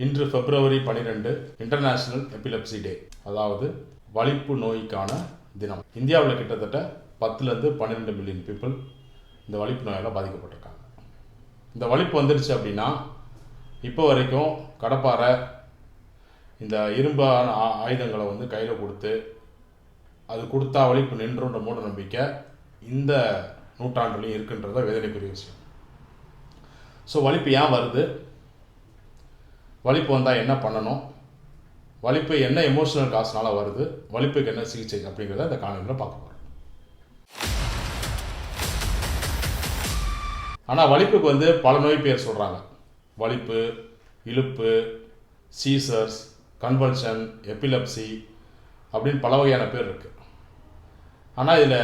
இன்று பிப்ரவரி 12 international epilepsy டே, அதாவது வலிப்பு நோய்க்கான தினம். இந்தியாவில் கிட்டத்தட்ட 10லேருந்து 12 மில்லியன் பீப்புள் இந்த வலிப்பு நோயால் பாதிக்கப்பட்டிருக்காங்க. இந்த வலிப்பு வந்துடுச்சு அப்படின்னா இப்போ வரைக்கும் கடப்பாரை இந்த இரும்பான ஆயுதங்களை கையில் கொடுத்து அது கொடுத்தா வலிப்பு நின்றுன்ற மூட நம்பிக்கை இந்த நூற்றாண்டுலையும் இருக்குன்றத வேதனைக்குரிய விஷயம். ஸோ வலிப்பு ஏன் வருது, வலிப்பு வந்தால் என்ன பண்ணணும், வலிப்பு என்ன எமோஷனல் காசுனால வருது, வலிப்புக்கு என்ன சிகிச்சை அப்படிங்கிறத இந்த காணொலியில் பார்க்க போகிறோம். ஆனால் வலிப்புக்கு பல நோய் பேர் சொல்கிறாங்க. வலிப்பு, இழுப்பு, சீசர்ஸ், கன்வல்ஷன், எபிலெப்சி அப்படின்னு பல வகையான பேர் இருக்குது. ஆனால் இதில்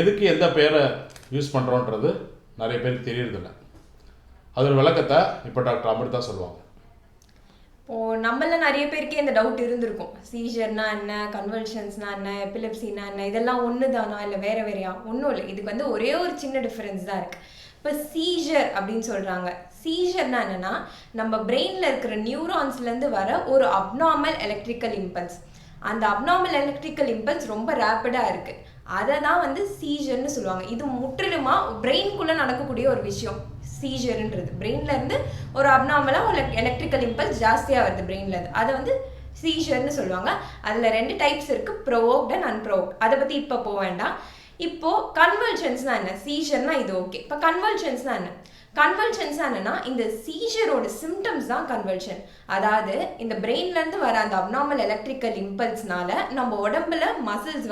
எதுக்கு எந்த பேரை யூஸ் பண்ணுறோன்றது நிறைய பேருக்கு தெரியறதில்லை. அது ஒரு விளக்கத்தை இப்போ டாக்டர் அமிர்தா சொல்லுவாங்க. நம்மள நிறைய பேருக்கே இந்த டவுட் இருந்திருக்கும். சீஜர்னா என்ன, கன்வல்ஷன்ஸ்னா என்ன, எபிலெப்சினா என்ன, இதெல்லாம் ஒன்று தானா இல்லை வேற வேறையா? ஒன்றும் இல்லை, இதுக்கு ஒரே ஒரு சின்ன டிஃபரன்ஸ் தான் இருக்குது. இப்போ சீஜர் அப்படின்னு சொல்கிறாங்க. சீஜர்னா என்னென்னா, நம்ம பிரெயினில் இருக்கிற நியூரான்ஸ்லேருந்து வர ஒரு அப்நார்மல் எலக்ட்ரிக்கல் இம்பல்ஸ். அந்த அப்நார்மல் எலக்ட்ரிக்கல் இம்பல்ஸ் ரொம்ப ரேப்பிடாக இருக்குது. அதை தான் சீஜர்னு சொல்லுவாங்க. இது முற்றிலுமாக பிரெயின்குள்ளே நடக்கக்கூடிய ஒரு விஷயம். சீஜர்ன்றது பிரெயின்லேருந்து ஒரு அப்நார்மலாக ஒரு எலக்ட்ரிக்கல் இம்பல்ஸ் ஜாஸ்தியாக வருது பிரெயின்லேருந்து, அதை சீஜர்னு சொல்லுவாங்க. அதில் 2 டைப்ஸ் இருக்குது, ப்ரொவோக்ட் அண்ட் அன்ப்ரொவோக்ட். அதை பற்றி இப்போ போக வேண்டாம். இப்போது கன்வல்ஷன்ஸ்னா என்ன, சீஜர்னா இது ஓகே. இப்போ கன்வல்ஷன்ஸ்னா என்ன, கன்வல்ஷன்ஸ் என்னன்னா இந்த சீஜரோட சிம்டம்ஸ் தான் கன்வல்ஷன். அதாவது இந்த பிரெயின்லேருந்து வர அந்த அப்நார்மல் எலக்ட்ரிக்கல் இம்பல்ஸ்னால நம்ம உடம்புல மசில்ஸ்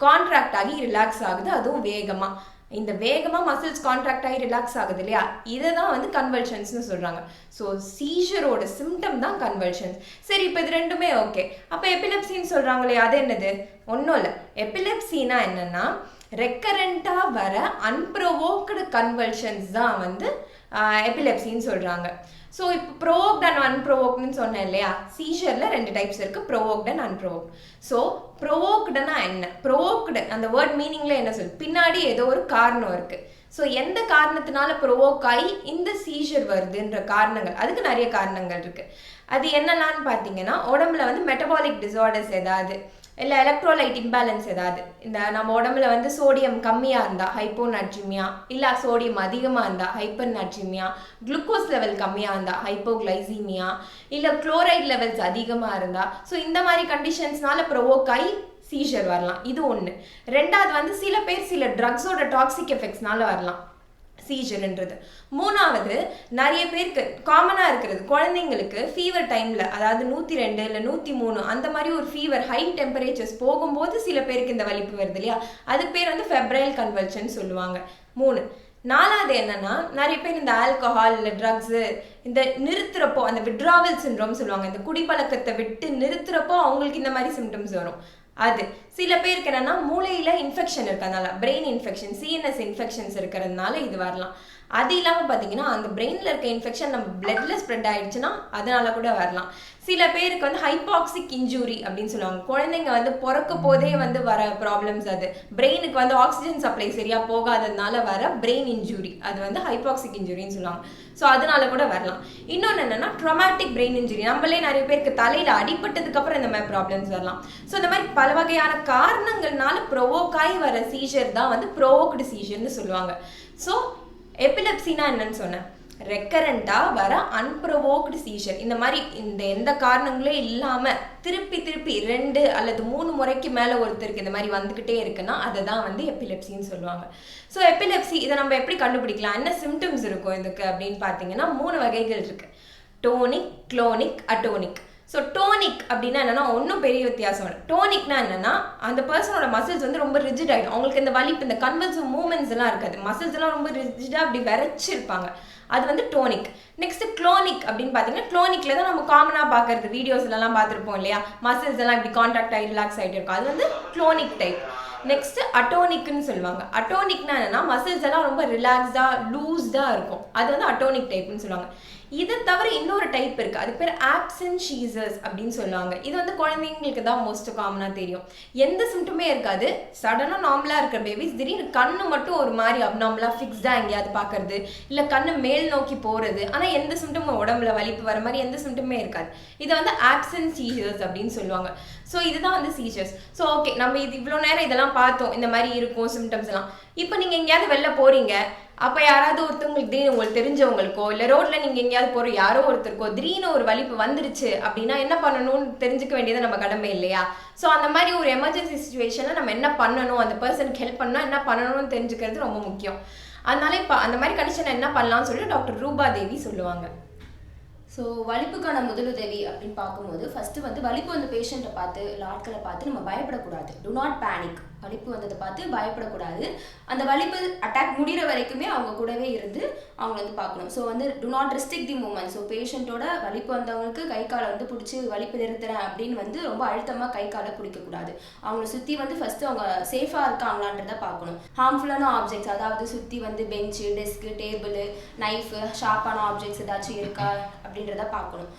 கான்ட்ராக்ட் ஆகி ரிலாக்ஸ் ஆகுது, அதுவும் வேகமாக. இந்த வேகமாக மசில்ஸ் கான்ட்ராக்ட் ஆகி ரிலாக்ஸ் ஆகுது இல்லையா, இதை தான் கன்வல்ஷன்ஸ்னு சொல்கிறாங்க. ஸோ சீஜரோட சிம்டம் தான் கன்வல்ஷன்ஸ். சரி, இப்போ இது ரெண்டுமே ஓகே. அப்போ எபிலெப்சின்னு சொல்கிறாங்களே, அது என்னது? ஒன்றும் இல்லை. எபிலெப்சினா என்னென்னா, ரெக்கரண்ட்டாக வர அன்ப்ரொவோக்டு கன்வல்ஷன்ஸ் தான் எபிலெப்சின்னு சொல்கிறாங்க. ஸோ இப்போ ப்ரொவோக்ட் அண்ட் அன்ப்ரொவோக்டுன்னு சொன்னேன் இல்லையா, சீஜரில் 2 டைப்ஸ் இருக்குது, ப்ரொவோக்ட் அண்ட் அன்ப்ரொவோக்ட். ஸோ ப்ரொவோக்டுனா என்ன, ப்ரொவோக்டு அந்த வேர்ட் மீனிங்கில் என்ன சொல்லு, பின்னாடி ஏதோ ஒரு காரணம் இருக்குது. ஸோ எந்த காரணத்தினால ப்ரொவோக் ஆகி இந்த சீஜர் வருதுன்ற காரணங்கள், அதுக்கு நிறைய காரணங்கள் இருக்குது. அது என்னென்னு பார்த்தீங்கன்னா, உடம்புல மெட்டபாலிக் டிசார்டர்ஸ் ஏதாவது, இல்லை எலக்ட்ரோலைட் இம்பேலன்ஸ் ஏதாவது, இந்த நம்ம உடம்புல சோடியம் கம்மியாக இருந்தால் ஹைப்போநாட்ரிமியா, இல்லை சோடியம் அதிகமாக இருந்தால் ஹைப்பர் நாட்ரிமியா, குளுக்கோஸ் லெவல் கம்மியாக இருந்தால் ஹைப்போகிளைசீமியா, இல்லை குளோரைட் லெவல்ஸ் அதிகமாக இருந்தால், ஸோ இந்த மாதிரி கண்டிஷன்ஸ்னால ப்ரொவோக் ஆகி சீஜர் வரலாம். இது ஒன்று. ரெண்டாவது சில பேர் சில ட்ரக்ஸோட டாக்ஸிக் எஃபெக்ட்ஸ்னால வரலாம் சீஜர்ன்றது. மூணாவது, நிறைய பேருக்கு காமனாக இருக்கிறது, குழந்தைங்களுக்கு ஃபீவர் டைமில், அதாவது 102 இல்லை 103 அந்த மாதிரி ஒரு ஃபீவர், ஹை டெம்பரேச்சர்ஸ் போகும்போது சில பேருக்கு இந்த வலிப்பு வருது இல்லையா, அது பேர் ஃபெப்ரைல் கன்வல்ஷன் சொல்லுவாங்க. 3. 4வது என்னன்னா, நிறைய பேர் இந்த ஆல்கஹால் இல்லை ட்ரக்ஸு இந்த நிறுத்துறப்போ, அந்த விட்ராவல் சிண்ட்ரோம் சொல்லுவாங்க, இந்த குடிப்பழக்கத்தை விட்டு நிறுத்துறப்போ அவங்களுக்கு இந்த மாதிரி சிம்டம்ஸ் வரும். அது சில பேருக்கு என்னன்னா, மூளையில் இன்ஃபெக்ஷன் இருக்கிறதுனால, பிரெயின் இன்ஃபெக்ஷன், சிஎன்எஸ் இன்ஃபெக்ஷன்ஸ் இருக்கிறதுனால இது வரலாம். அது இல்லாமல் பார்த்தீங்கன்னா, அந்த பிரெயினில் இருக்க இன்ஃபெக்ஷன் நம்ம பிளட்ல ஸ்ப்ரெட் ஆயிடுச்சுன்னா அதனால கூட வரலாம். சில பேருக்கு ஹைபாக்சிக் இன்ஜூரி அப்படின்னு சொல்லுவாங்க. குழந்தைங்க பிறக்க போதே வர ப்ராப்ளம்ஸ், அது பிரெயினுக்கு ஆக்சிஜன் சப்ளை சரியாக போகாததுனால வர பிரெயின் இன்ஜூரி, அது ஹைபாக்சிக் இன்ஜூரின்னு சொல்லுவாங்க. ஸோ அதனால கூட வரலாம். இன்னொன்று என்னன்னா, ட்ராமாட்டிக் பிரெயின் இன்ஜுரி, நம்மளே நிறைய பேருக்கு தலையில் அடிபட்டதுக்கு அப்புறம் இந்த மாதிரி ப்ராப்ளம்ஸ் வரலாம். ஸோ இந்த மாதிரி பல வகையான காரணங்கள்னால ப்ரொவோக் ஆகி வர சீஜர் தான் ப்ரொவோக்டு சீஜர்னு சொல்லுவாங்க. ஸோ எபிலெப்சினா என்னன்னு சொன்னேன், ரெக்கரண்டாக வர அன்ப்ரொவோக்டு சீஜர். இந்த மாதிரி எந்த காரணங்களும் இல்லாமல் திருப்பி 2 அல்லது 3 முறைக்கு மேலே ஒருத்தருக்கு இந்த மாதிரி வந்துக்கிட்டே இருக்குன்னா அதை தான் எபிலெப்சின்னு சொல்லுவாங்க. ஸோ எபிலெப்சி இதை நம்ம எப்படி கண்டுபிடிக்கலாம், என்ன சிம்டம்ஸ் இருக்கும் இதுக்கு அப்படின்னு பார்த்தீங்கன்னா, 3 வகைகள் இருக்குது. டோனிக், குளோனிக், அட்டோனிக். ஸோ டோனிக் அப்படின்னா என்னன்னா, ஒன்றும் பெரிய வித்தியாசம் இல்லை. டோனிக்னா என்னன்னா, அந்த பர்சனோட மசில்ஸ் ரொம்ப ரிஜிட் ஆகிடும். அவங்களுக்கு இந்த வலிப்பு, இந்த கன்வல்சிவ் மூமெண்ட்ஸ் எல்லாம் இருக்காது, மசில்ஸ் எல்லாம் ரொம்ப ரிஜிடாக அப்படி விரைச்சிருப்பாங்க, அது டோனிக். நெக்ஸ்ட் குளோனிக் அப்படின்னு பார்த்தீங்கன்னா, குளோனிக்ல தான் நம்ம காமனாக பார்க்கறது, வீடியோஸ்லாம் பார்த்துருப்போம் இல்லையா, மசில்ஸ் எல்லாம் இப்படி கான்ட்ராக்ட் ஆகி ரிலாக்ஸ் ஆகிட்டு இருக்கும், அது குளோனிக் டைப். நெக்ஸ்ட் அட்டோனிக்னு சொல்லுவாங்க. அட்டோனிக்னா என்னன்னா, மசில்ஸ் எல்லாம் ரொம்ப ரிலாக்ஸ்டா லூஸ்டா இருக்கும், அது அட்டோனிக் டைப்னு சொல்லுவாங்க. இதை தவிர இன்னொரு டைப் இருக்குது, அது பேர் ஆப்சன்ட் ஷீசர்ஸ் அப்படின்னு சொல்லுவாங்க. இது வந்து குழந்தைங்களுக்கு தான் மோஸ்ட் காமனாக தெரியும். எந்த சிம்டமே இருக்காது, சடனாக நார்மலாக இருக்கிற பேபிஸ் திடீர்னு கண்ணு மட்டும் ஒரு மாதிரி அப்நார்மலாக ஃபிக்ஸ்டாக எங்கேயாவது பார்க்கறது, இல்லை கண்ணு மேல் நோக்கி போகிறது, ஆனால் எந்த சிம்டமும் உடம்புல வலிப்பு வர மாதிரி எந்த சிம்டமே இருக்காது. இதை வந்து ஆப்சன்ட் சீசர்ஸ் அப்படின்னு சொல்லுவாங்க. ஸோ இதுதான் வந்து சீசர்ஸ். ஸோ ஓகே, நம்ம இது இவ்வளோ நேரம் இதெல்லாம் பார்த்தோம், இந்த மாதிரி இருக்கும் சிம்டம்ஸ் எல்லாம். இப்போ நீங்கள் எங்கேயாவது வெளில போகிறீங்க, அப்போ யாராவது ஒருத்தவங்களுக்கு திடீர்னு உங்களுக்கு தெரிஞ்சவங்களுக்கோ இல்லை ரோட்டில் நீங்கள் எங்கேயாவது போகிற யாரோ ஒருத்தருக்கோ திடீர்னு ஒரு வலிப்பு வந்துருச்சு அப்படின்னா என்ன பண்ணணும்னு தெரிஞ்சுக்க வேண்டியது நம்ம கடமை இல்லையா? ஸோ அந்த மாதிரி ஒரு எமர்ஜென்சி சுச்சுவேஷனில் நம்ம என்ன பண்ணணும், அந்த பர்சனுக்கு ஹெல்ப் பண்ணால் என்ன பண்ணணும்னு தெரிஞ்சுக்கிறது ரொம்ப முக்கியம். அதனால இப்போ அந்த மாதிரி கண்டிஷன் என்ன பண்ணலாம்னு சொல்லிட்டு டாக்டர் ரூபா தேவி சொல்லுவாங்க. ஸோ வலிப்புக்கான முதலுதவி அப்படின்னு பார்க்கும்போது ஃபஸ்ட்டு வந்து வலிப்பு வந்து பேஷண்ட்டை பார்த்து இல்லை ஆட்களை பார்த்து நம்ம பயப்படக்கூடாது. To not panic. வலிப்பு வந்ததை பார்த்து பயப்படக்கூடாது. அந்த வலிப்பு அட்டாக் முடிகிற வரைக்குமே அவங்க கூடவே இருந்து அவங்க வந்து பார்க்கணும். ஸோ வந்து do not restrict the moment. So பேஷண்ட்டோட வலிப்பு வந்தவங்களுக்கு கை காலை வந்து பிடிச்சி வலிப்பு நிறுத்துறேன் அப்படின்னு வந்து ரொம்ப அழுத்தமாக கை காலை பிடிக்கக்கூடாது. அவங்கள சுற்றி வந்து ஃபஸ்ட்டு அவங்க சேஃபாக இருக்காங்களான்றதை பார்க்கணும். ஹார்ம்ஃபுல்லான ஆப்ஜெக்ட்ஸ், அதாவது சுற்றி வந்து பெஞ்சு, டெஸ்க்கு, டேபிள், நைஃபு, ஷார்ப்பான ஆப்ஜெக்ட்ஸ் ஏதாச்சும் இருக்கா அப்படின்றத பார்க்கணும்.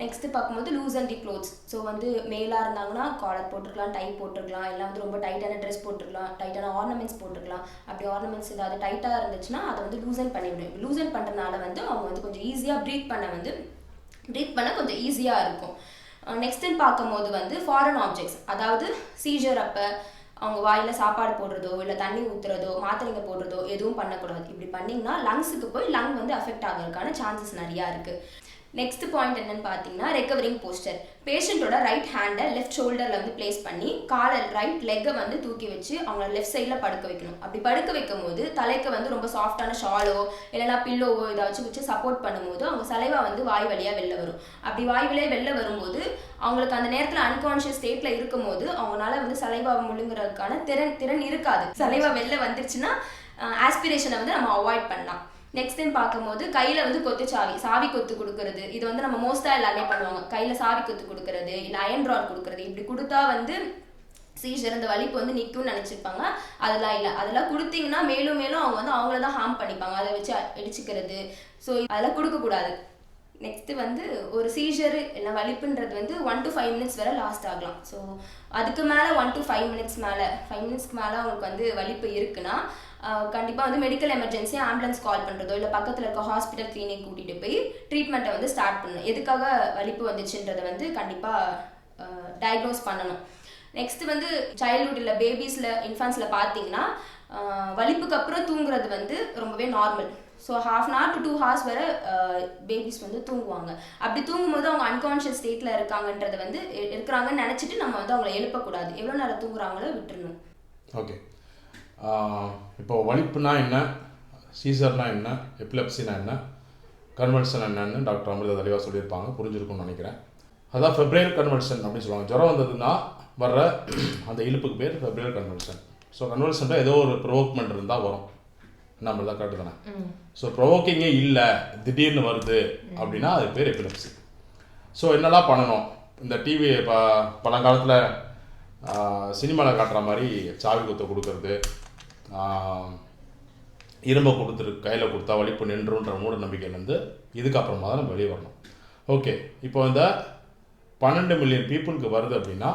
நெக்ஸ்ட்டு பார்க்கும்போது loose and the clothes. So வந்து மேலாக இருந்தாங்கன்னா காலர் போட்டிருக்கலாம், டை போட்டிருக்கலாம், இல்லை வந்து ரொம்ப டைட்டான ட்ரெஸ் போட்டிருக்கலாம், டைட்டான ஆர்னமெண்ட்ஸ் போட்டிருக்கலாம். அப்படி ஆர்னமெண்ட்ஸ் ஏதாவது டைட்டாக இருந்துச்சுன்னா அதை வந்து லூசன் பண்ணிவிடும். லூசன் பண்ணுறதுனால வந்து அவங்க வந்து கொஞ்சம் ஈஸியாக ப்ரீத் பண்ண கொஞ்சம் ஈஸியாக இருக்கும். நெக்ஸ்ட்டுன்னு பார்க்கும்போது வந்து ஃபாரின் ஆப்ஜெக்ட்ஸ், அதாவது சீஜர் அப்போ அவங்க வாயில் சாப்பாடு போடுறதோ இல்லை தண்ணி ஊற்றுறதோ மாத்திரைங்க போடுறதோ எதுவும் பண்ணக்கூடாது. இப்படி பண்ணிங்கன்னா லங்ஸுக்கு போய் லங் வந்து அஃபெக்ட் ஆகிறதுக்கான சான்சஸ் நிறையா இருக்குது. நெக்ஸ்ட் பாயிண்ட் என்னன்னு பார்த்தீங்கன்னா ரெக்கவரிங் போஸ்டர். பேஷண்ட்டோட ரைட் ஹேண்டை லெஃப்ட் ஷோல்டரில் வந்து பிளேஸ் பண்ணி காலை ரைட் லெக்கை வந்து தூக்கி வச்சு அவங்கள லெஃப்ட் சைடில் படுக்க வைக்கணும். அப்படி படுக்க வைக்கும் போது தலைக்கு வந்து ரொம்ப சாஃப்டான ஷாலோ இல்லைனா பில்லோவோ ஏதாச்சும் வச்சு சப்போர்ட் பண்ணும்போது அவங்க சலைவா வந்து வாய் வழியாக வெளில வரும். அப்படி வாய் வழியாக வெளில வரும்போது அவங்களுக்கு அந்த நேரத்தில் அன்கான்ஷியஸ் ஸ்டேட்டில் இருக்கும்போது அவங்களால வந்து சலைவாவை முழுங்குறதுக்கான திறன் இருக்காது. சலைவா வெளில வந்துருச்சுன்னா ஆஸ்பிரேஷனை வந்து நம்ம அவாய்ட் பண்ணலாம். நெக்ஸ்ட் டைம் பார்க்கும்போது கையில் வந்து சாவி கொத்து கொடுக்கறது. இது வந்து நம்ம மோஸ்ட்டாக எல்லாருமே பண்ணுவாங்க. கையில் சாவி கொத்து கொடுக்கறது இல்லை அயன் ராட் கொடுக்கறது. இப்படி கொடுத்தா வந்து சீசர் இந்த வலிப்பு வந்து நிற்கும்னு நினச்சிருப்பாங்க. அதெல்லாம் இல்லை. அதெல்லாம் கொடுத்தீங்கன்னா மேலும் அவங்க வந்து அவங்கள தான் ஹார்ம் பண்ணிப்பாங்க. அதை வச்சு அடிச்சுக்கிறது. ஸோ அதெல்லாம் கொடுக்கக்கூடாது. நெக்ஸ்ட்டு வந்து ஒரு சீசரு இல்லை வலிப்புன்றது வந்து 1 to 5 minutes வரை லாஸ்ட் ஆகலாம். ஸோ அதுக்கு மேலே 1 to 5 minutes மேலே 5 minutesக்கு மேலே அவங்களுக்கு வந்து வலிப்பு இருக்குன்னா கண்டிப்பாக வந்து மெடிக்கல் எமர்ஜென்சி ஆம்புலன்ஸ் கால் பண்ணுறதோ இல்லை பக்கத்தில் இருக்க ஹாஸ்பிட்டல் கிளினிக் கூட்டிகிட்டு போய் ட்ரீட்மெண்ட்டை வந்து ஸ்டார்ட் பண்ணணும். எதுக்காக வலிப்பு வந்துச்சுன்றதை வந்து கண்டிப்பாக டயக்னோஸ் பண்ணணும். நெக்ஸ்ட்டு வந்து சைல்ட்ஹுட் இல்லை பேபிஸில் இன்ஃபன்ஸில் பார்த்தீங்கன்னா வலிப்புக்கு அப்புறம் தூங்குறது வந்து ரொம்பவே normal. So 1/2 hour to 2 hours வரை பேபிஸ் வந்து தூங்குவாங்க. அப்படி தூங்கும்போது அவங்க அன்கான்ஷியஸ் ஸ்டேட்டில் இருக்கிறாங்கன்னு நினச்சிட்டு நம்ம வந்து அவங்கள எழுப்பக்கூடாது. எவ்வளோ நேரம் தூங்குறாங்களோ விட்டுருணும். ஓகே, இப்போ வலிப்புனா என்ன, சீசர்னா என்ன, எபிலெப்சினா என்ன, கன்வல்ஷன் என்னன்னு டாக்டர் அமிர்தா தெளிவாக சொல்லியிருப்பாங்க, புரிஞ்சிருக்கும்னு நினைக்கிறேன். அதான் ஃபெப்ரேல் கன்வல்ஷன் அப்படின்னு சொல்லுவாங்க. ஜுரம் வந்ததுன்னா வர்ற அந்த இழுப்புக்கு பேர் ஃபெப்ரேல் கன்வல்ஷன். ஸோ கன்வல்ஷனில் ஏதோ ஒரு ப்ரொவோக்மெண்ட் இருந்தால் வரும். நம்ம தான் கரெக்டு தானே? ஸோ ப்ரொவோக்கிங்கே இல்லை, திடீர்னு வருது அப்படின்னா அது பேர் எபிலெப்சி. ஸோ என்னெல்லாம் பண்ணணும்? இந்த டிவி பழங்காலத்தில் சினிமாவில் காட்டுற மாதிரி சாவி குத்த கொடுக்கறது, இரும்பை கையில் கொடுத்தா வலிப்பு நின்றுன்ற மூட நம்பிக்கையிலேருந்து இதுக்கப்புறமா தான் நம்ம வெளியே வரணும். ஓகே, இப்போ இந்த 12 மில்லியன் பீப்புளுக்கு வருது அப்படின்னா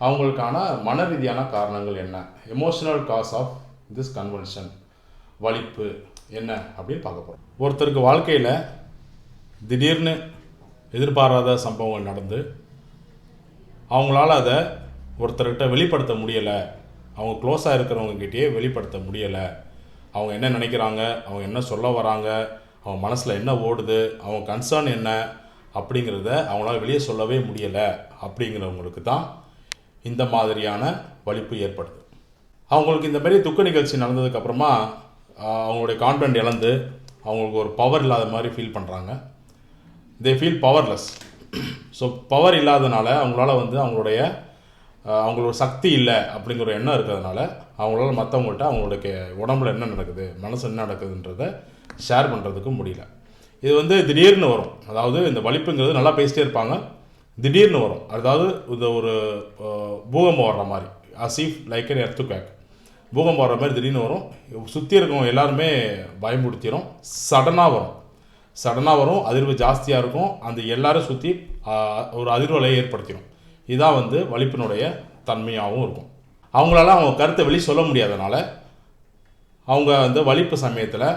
அவங்களுக்கான மன ரீதியான காரணங்கள் என்ன, emotional cos of this convulsion, வலிப்பு என்ன அப்படின்னு பார்க்க போகிறோம். ஒருத்தருக்கு வாழ்க்கையில் திடீர்னு எதிர்பாராத சம்பவங்கள் நடந்து அவங்களால அதை ஒருத்தர்கிட்ட வெளிப்படுத்த முடியலை, அவங்க க்ளோஸாக இருக்கிறவங்ககிட்டயே வெளிப்படுத்த முடியலை, அவங்க என்ன நினைக்கிறாங்க, அவங்க என்ன சொல்ல வராங்க, அவங்க மனசில் என்ன ஓடுது, அவங்க கன்சர்ன் என்ன அப்படிங்கிறத அவங்களால வெளியே சொல்லவே முடியலை அப்படிங்கிறவங்களுக்கு தான் இந்த மாதிரியான வலிப்பு ஏற்படுது. அவங்களுக்கு இந்த மாதிரி துக்க நிகழ்ச்சி நடந்ததுக்கப்புறமா அவங்களுடைய கான்ஃபிடென்ட் இழந்து அவங்களுக்கு ஒரு பவர் இல்லாத மாதிரி ஃபீல் பண்ணுறாங்க. They feel powerless. So power இல்லாதனால அவங்களால வந்து அவங்களோட சக்தி இல்லை அப்படிங்கிற எண்ணம் இருக்கிறதுனால அவங்களால மற்றவங்கள்ட்ட அவங்களுடைய உடம்புல என்ன நடக்குது, மனசு என்ன நடக்குதுன்றதை ஷேர் பண்ணுறதுக்கு முடியல. இது வந்து திடீர்னு வரும். அதாவது இந்த வலிப்புங்கிறது நல்லா பேசிட்டே இருப்பாங்க, திடீர்னு வரும். அதாவது இந்த ஒரு பூகம்பம் வர்ற மாதிரி, அசீஃப் லைக் அன் எர்த்குவேக், பூகம்பம் வர்ற மாதிரி திடீர்னு வரும். சுற்றி இருக்கவங்க எல்லாருமே பயமுடுத்திடும். சடனாக வரும். சடனாக வரும், அதிர்வு ஜாஸ்தியாக இருக்கும், அந்த எல்லாரும் சுற்றி ஒரு அதிர்வலையை ஏற்படுத்திடும். இதுதான் வந்து வலிப்பினுடைய தன்மையாகவும் இருக்கும். அவங்களால அவங்க கருத்தை வெளியே சொல்ல முடியாதனால அவங்க வந்து வலிப்பு சமயத்தில்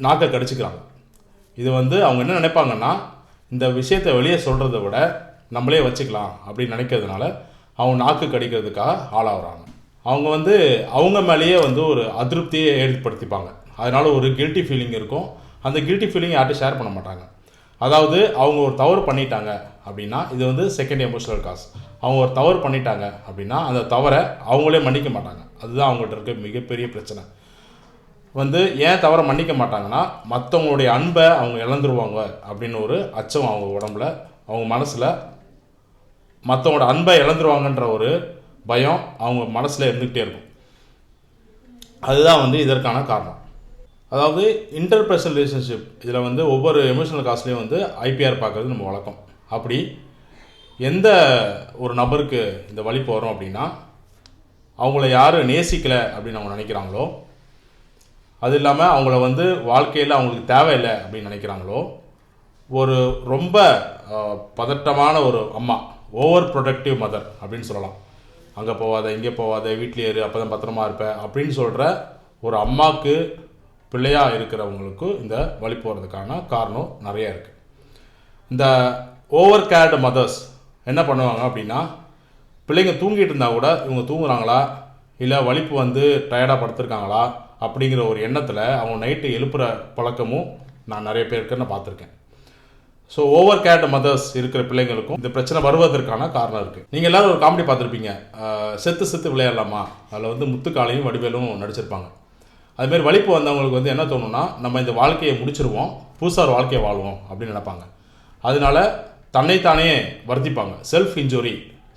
நாக்கை கடிச்சிக்கிறாங்க. இது வந்து அவங்க என்ன நினைப்பாங்கன்னா, இந்த விஷயத்தை வெளியே சொல்கிறத விட நம்மளே வச்சுக்கலாம் அப்படின்னு நினைக்கிறதுனால அவங்க நாக்கு கடிக்கிறதுக்காக ஆளாகிறாங்க. அவங்க வந்து அவங்க மேலேயே வந்து ஒரு அதிருப்தியை ஏற்படுத்திப்பாங்க. அதனால ஒரு கில்ட்டி ஃபீலிங் இருக்கும். அந்த கில்ட்டி ஃபீலிங் யார்கிட்ட ஷேர் பண்ண மாட்டாங்க. அதாவது அவங்க ஒரு தவறு பண்ணிட்டாங்க அப்படின்னா, இது வந்து செகண்ட் எமோஷனல் காஸ். அவங்க ஒரு தவறு பண்ணிட்டாங்க அப்படின்னா அந்த தவறை அவங்களே மன்னிக்க மாட்டாங்க. அதுதான் அவங்கள்ட்ட இருக்க மிகப்பெரிய பிரச்சனை. வந்து ஏன் தவறை மன்னிக்க மாட்டாங்கன்னா, மற்றவங்களுடைய அன்பை அவங்க இழந்துருவாங்க அப்படின்னு ஒரு அச்சம் அவங்க உடம்புல, அவங்க மனசில் மற்றவங்களோட அன்பை இழந்துருவாங்கன்ற ஒரு பயம் அவங்க மனசில் இருந்துக்கிட்டே இருக்கும். அதுதான் வந்து இதற்கான காரணம். அதாவது இன்டர்பர்சனல் ரிலேஷன்ஷிப், இதில் வந்து ஒவ்வொரு எமோஷனல் காஸ்ட்லேயும் வந்து ஐபிஆர் பார்க்குறது நம்ம வழக்கம். அப்படி எந்த ஒரு நபருக்கு இந்த வலிப்பு வரும் அப்படின்னா, அவங்கள யார் நேசிக்கலை அப்படின்னு அவங்க நினைக்கிறாங்களோ, அது இல்லாமல் அவங்கள வந்து வாழ்க்கையில் அவங்களுக்கு தேவையில்லை அப்படின்னு நினைக்கிறாங்களோ, ஒரு ரொம்ப பதட்டமான ஒரு அம்மா, ஓவர் ப்ரொடக்டிவ் மதர் அப்படின்னு சொல்லலாம். அங்கே போகாத, இங்கே போகாத, வீட்டிலே இரு, அப்போ தான் பத்திரமா இருப்பேன் அப்படின்னு சொல்கிற ஒரு அம்மாவுக்கு பிள்ளையாக இருக்கிறவங்களுக்கு இந்த வலிப்பு வர்றதுக்கான காரணம் நிறையா இருக்குது. இந்த ஓவர் கேர்டு மதர்ஸ் என்ன பண்ணுவாங்க அப்படின்னா, பிள்ளைங்க தூங்கிட்டு இருந்தால் கூட இவங்க தூங்குறாங்களா இல்லை வலிப்பு வந்து டயர்டாக படுத்துருக்காங்களா அப்படிங்கிற ஒரு எண்ணத்தில் அவங்க நைட்டு எழுப்புகிற பழக்கமும் நான் நிறைய பேருக்கு நான் பார்த்துருக்கேன். ஸோ ஓவர் கேர்டு மதர்ஸ் இருக்கிற பிள்ளைங்களுக்கும் இந்த பிரச்சனை வருவதற்கான காரணம் இருக்குது. நீங்கள் எல்லோரும் ஒரு காமெடி பார்த்துருப்பீங்க, செத்து செத்து விளையாடலாமா, அதில் வந்து முத்துக்காலையும் வடிவேலும் நடிச்சிருப்பாங்க. அதுமாரி வலிப்பு வந்தவங்களுக்கு வந்து என்ன தோணுன்னா, நம்ம இந்த வாழ்க்கையை முடிச்சிருவோம், புதுசாக ஒரு வாழ்க்கையை வாழ்வோம் அப்படின்னு நினைப்பாங்க. அதனால தன்னைத்தானே வருத்திப்பாங்க. செல்ஃப் இன்ஜுரி,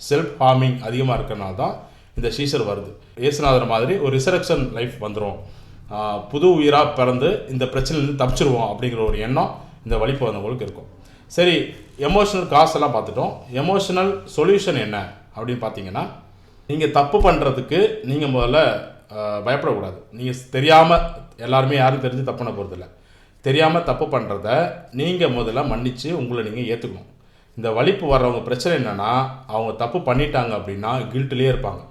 செல்ஃப் ஹார்மிங் அதிகமாக இருக்கிறனால தான் இந்த சீசர் வருது. இயேசுநாதர் மாதிரி ஒரு ரிசரக்ஷன் லைஃப் வந்துடும், புது உயிராக பிறந்து இந்த பிரச்சனையிலேருந்து தப்பிச்சிருவோம் அப்படிங்கிற ஒரு எண்ணம் இந்த வலிப்பு வந்தவங்களுக்கு இருக்கும். சரி, எமோஷனல் காஸ் எல்லாம் பார்த்துட்டோம். எமோஷனல் சொல்யூஷன் என்ன அப்படின்னு பார்த்தீங்கன்னா, நீங்கள் தப்பு பண்ணுறதுக்கு நீங்கள் முதல்ல பயப்படக்கூடாது. நீங்கள் தெரியாமல், எல்லாருமே யாரும் தெரிஞ்சு தப்பு பண்ண போகிறதில்ல, தெரியாமல் தப்பு பண்ணுறத நீங்கள் முதல்ல மன்னித்து உங்களை நீங்கள் ஏற்றுக்கணும். இந்த வலிப்பு வர்றவங்க பிரச்சனை என்னென்னா, அவங்க தப்பு பண்ணிட்டாங்க அப்படின்னா கில்ட்டிலே இருப்பாங்க.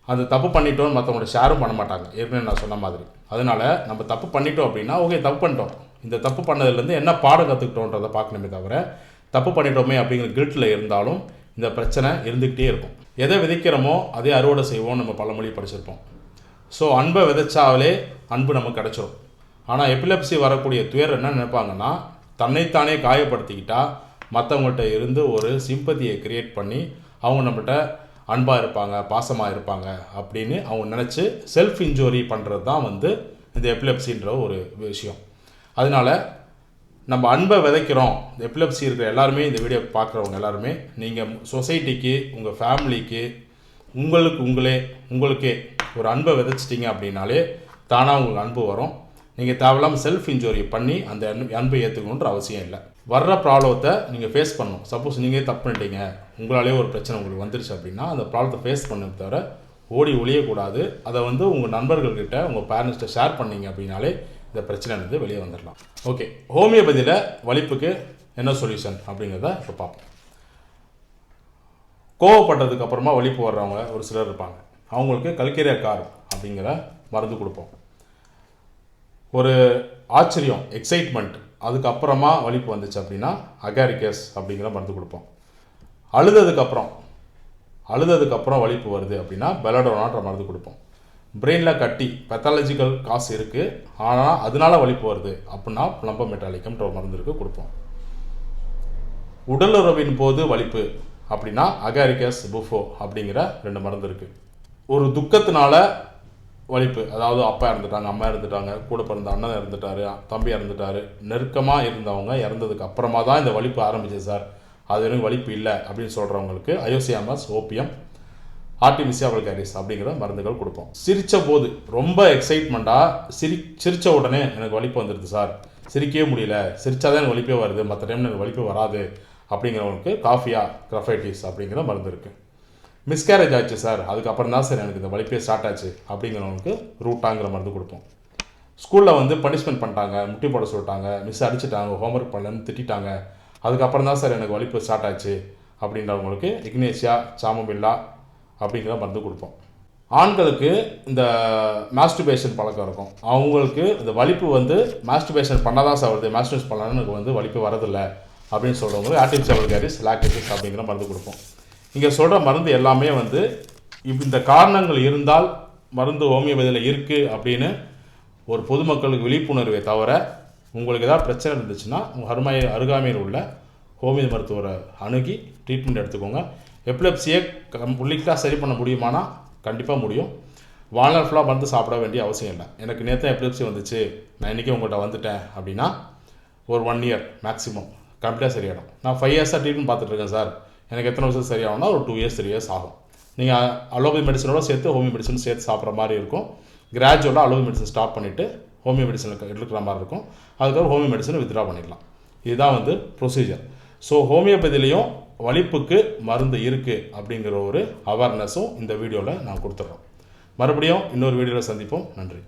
அந்த தப்பு பண்ணிட்டோன்னு மற்றவங்களோட ஷேரும் பண்ண மாட்டாங்க, ஏற்கனவே நான் சொன்ன மாதிரி. அதனால் நம்ம தப்பு பண்ணிட்டோம் அப்படின்னா, ஓகே தப்பு பண்ணிட்டோம், இந்த தப்பு பண்ணதுலேருந்து என்ன பாடம் கற்றுக்கிட்டோன்றதை பார்க்கணுமே தவிர, தப்பு பண்ணிட்டோமே அப்படிங்கிற கில்ட்டில் இருந்தாலும் இந்த பிரச்சனை இருந்துக்கிட்டே இருக்கும். எதை விதைக்கிறோமோ அதே அறுவடை செய்வோம், நம்ம பழமொழி படிச்சிருப்போம். ஸோ அன்பை விதைச்சாலே அன்பு நமக்கு கிடச்சிரும். ஆனால் எபிலெப்சி வரக்கூடிய துயர் என்ன நினைப்பாங்கன்னா, தன்னைத்தானே காயப்படுத்திக்கிட்டால் மற்றவங்கள்ட்ட இருந்து ஒரு சிம்பத்தியை க்ரியேட் பண்ணி அவங்க நம்மகிட்ட அன்பாக இருப்பாங்க, பாசமாக இருப்பாங்க அப்படின்னு அவங்க நினச்சி செல்ஃப் இன்ஜுரி பண்ணுறது தான் வந்து இந்த எபிலெப்சின்ற ஒரு விஷயம். அதனால் நம்ம அன்பை விதைக்கிறோம். இந்த எபிலெப்சி இருக்கிற எல்லாருமே, இந்த வீடியோ பார்க்குறவங்க எல்லாருமே, நீங்கள் சொசைட்டிக்கு, உங்கள் ஃபேமிலிக்கு, உங்களுக்கே ஒரு அன்பை விதைச்சிட்டிங்க அப்படின்னாலே தானாக உங்களுக்கு அன்பு வரும். நீங்கள் தேவையில்லாமல் செல்ஃப் இன்ஜுரி பண்ணி அந்த அன்பை ஏற்றுக்கணுன்ற அவசியம் இல்லை. வர்ற ப்ராப்ளத்தை நீங்கள் ஃபேஸ் பண்ணணும். சப்போஸ் நீங்கள் தப்பு பண்ணிட்டீங்க, உங்களாலே ஒரு பிரச்சனை உங்களுக்கு வந்துருச்சு அப்படின்னா அந்த ப்ராப்ளத்தை ஃபேஸ் பண்ண தவிர ஓடி ஒழியக்கூடாது. அதை வந்து உங்கள் நண்பர்கள்கிட்ட, உங்கள் பேரண்ட்ஸ்கிட்ட ஷேர் பண்ணிங்க அப்படின்னாலே இந்த பிரச்சனைலேருந்து வெளியே வந்துடலாம். ஓகே, ஹோமியோபதியில் வலிப்புக்கு என்ன சொல்யூஷன் அப்படிங்கிறத இப்போ பார்ப்போம். கோவப்பட்டதுக்கு அப்புறமா வலிப்பு வர்றவங்க ஒரு சிலர் இருப்பாங்க. அவங்களுக்கு கல்கேரியா கார் அப்படிங்கிற மருந்து கொடுப்போம். ஒரு ஆச்சரியம், எக்ஸைட்மெண்ட், அதுக்கப்புறமா வலிப்பு வந்துச்சு அப்படின்னா அகாரிகஸ் அப்படிங்கிற மருந்து கொடுப்போம். அழுததுக்கப்புறம் வலிப்பு வருது அப்படின்னா பெலடோனான்ற மருந்து கொடுப்போம். பிரெயினில் கட்டி, பெத்தாலஜிக்கல் காசு இருக்குது, ஆனால் அதனால வலிப்பு வருது அப்படின்னா பிளம்பமெட்டாலிக்கம்ன்ற ஒரு மருந்து இருக்குது, கொடுப்போம். உடலுறவின் போது வலிப்பு அப்படின்னா அகாரிகஸ், புஃபோ அப்படிங்கிற 2 மருந்து இருக்குது. ஒரு துக்கத்தினால வலிப்பு, அதாவது அப்பா இறந்துட்டாங்க, அம்மா இறந்துட்டாங்க, கூட பிறந்த அண்ணன் இறந்துட்டாரு, தம்பி இறந்துட்டாரு, நெருக்கமாக இருந்தவங்க இறந்ததுக்கு அப்புறமா தான் இந்த வலிப்பு ஆரம்பிச்சது சார், அது வரைக்கும் வலிப்பு இல்லை அப்படின்னு சொல்கிறவங்களுக்கு அயோசியாமஸ், ஓபியம், ஆர்டிமிசியா வல்காரிஸ் அப்படிங்கிற மருந்துகள் கொடுப்போம். சிரித்த போது, ரொம்ப எக்ஸைட்மெண்ட்டாக சிரித்த உடனே எனக்கு வலிப்பு வந்துடுது சார், சிரிக்கவே முடியல, சிரித்தாதான் எனக்கு வலிப்பே வருது, மற்ற டைம் எனக்கு வலிப்பு வராது அப்படிங்கிறவங்களுக்கு காஃபியா கிரஃபைட்டிஸ் அப்படிங்கிற மருந்து இருக்குது. மிஸ்கேரேஜ் ஆச்சு சார், அதுக்கப்புறம் தான் சார் எனக்கு இந்த வலிப்பே ஸ்டார்ட் ஆச்சு அப்படிங்கிறவங்களுக்கு ரூட்டாங்கிற மருந்து கொடுப்போம். ஸ்கூலில் வந்து பனிஷ்மெண்ட் பண்ணிட்டாங்க, முட்டி போட சொல்லிட்டாங்க, மிஸ் அடிச்சிட்டாங்க, ஹோம்ஒர்க் பண்ணலன்னு திட்டாங்க, அதுக்கப்புறம் தான் சார் எனக்கு வலிப்பு ஸ்டார்ட் ஆச்சு அப்படின்றவங்களுக்கு இக்னேசியா, சாமோபில்லா அப்படிங்கிற மருந்து கொடுப்போம். ஆண்களுக்கு இந்த மாஸ்டுபேஷன் பழக்கம் இருக்கும். அவங்களுக்கு இந்த வலிப்பு வந்து மாஸ்டுபேஷன் பண்ணால் தான் சார் வருது, மாஸ்டுபேஷன் பண்ணாலும் எனக்கு வந்து வலிப்பு வரதில்லை அப்படின்னு சொல்கிறவங்களுக்கு ஆர்டிஃபிஷியல் வல்காரிஸ், லாக்டேசிஸ் அப்படிங்கிற மருந்து கொடுப்போம். இங்கே சொல்கிற மருந்து எல்லாமே வந்து இந்த காரணங்கள் இருந்தால் மருந்து ஹோமியோபதியில் இருக்குது அப்படின்னு ஒரு பொதுமக்களுக்கு விழிப்புணர்வை தவிர, உங்களுக்கு ஏதாவது பிரச்சனை இருந்துச்சுன்னா உங்கள் அருகாமையில் உள்ள ஹோமியோ மருத்துவரை அணுகி ட்ரீட்மெண்ட் எடுத்துக்கோங்க. எபிலெப்சியை கம்ப்ளீட்டாக சரி பண்ண முடியுமானா கண்டிப்பாக முடியும். வாழ்நாள் ஃபுல்லாக மருந்து சாப்பிட வேண்டிய அவசியம் இல்லை. எனக்கு நேற்று எபிலெப்சி வந்துச்சு, நான் இன்றைக்கி உங்கள்கிட்ட வந்துட்டேன் அப்படின்னா ஒரு 1 இயர் மேக்ஸிமம் கம்ப்ளீட்டாக சரியாயிடும். நான் 5 இயர்ஸாக ட்ரீட்மெண்ட் பார்த்துட்ருக்கேன் சார், எனக்கு எத்தனை வருஷம் சரியாகும்னா ஒரு 2 இயர்ஸ் 3 இயர்ஸ் ஆகும். நீங்கள் அலோபதி மெடிசனோட சேர்த்து ஹோமியோ மெடிசன் சேர்த்து சாப்பிட்ற மாதிரி இருக்கும். கிராஜுவலாக அலோபதி மெடிசன் ஸ்டாப் பண்ணிவிட்டு ஹோமியோ மெடிசனுக்கு எடுக்கிற மாதிரி இருக்கும். அதுக்கப்புறம் ஹோமியோ மெடிசனை வித்ட்ரா பண்ணிடலாம். இதுதான் வந்து ப்ரொசீஜர். ஸோ ஹோமியோபதிலையும் வலிப்புக்கு மருந்து இருக்குது அப்படிங்கிற ஒரு அவேர்னஸும் இந்த வீடியோவில் நான் கொடுத்துட்றோம். மறுபடியும் இன்னொரு வீடியோவில் சந்திப்போம். நன்றி.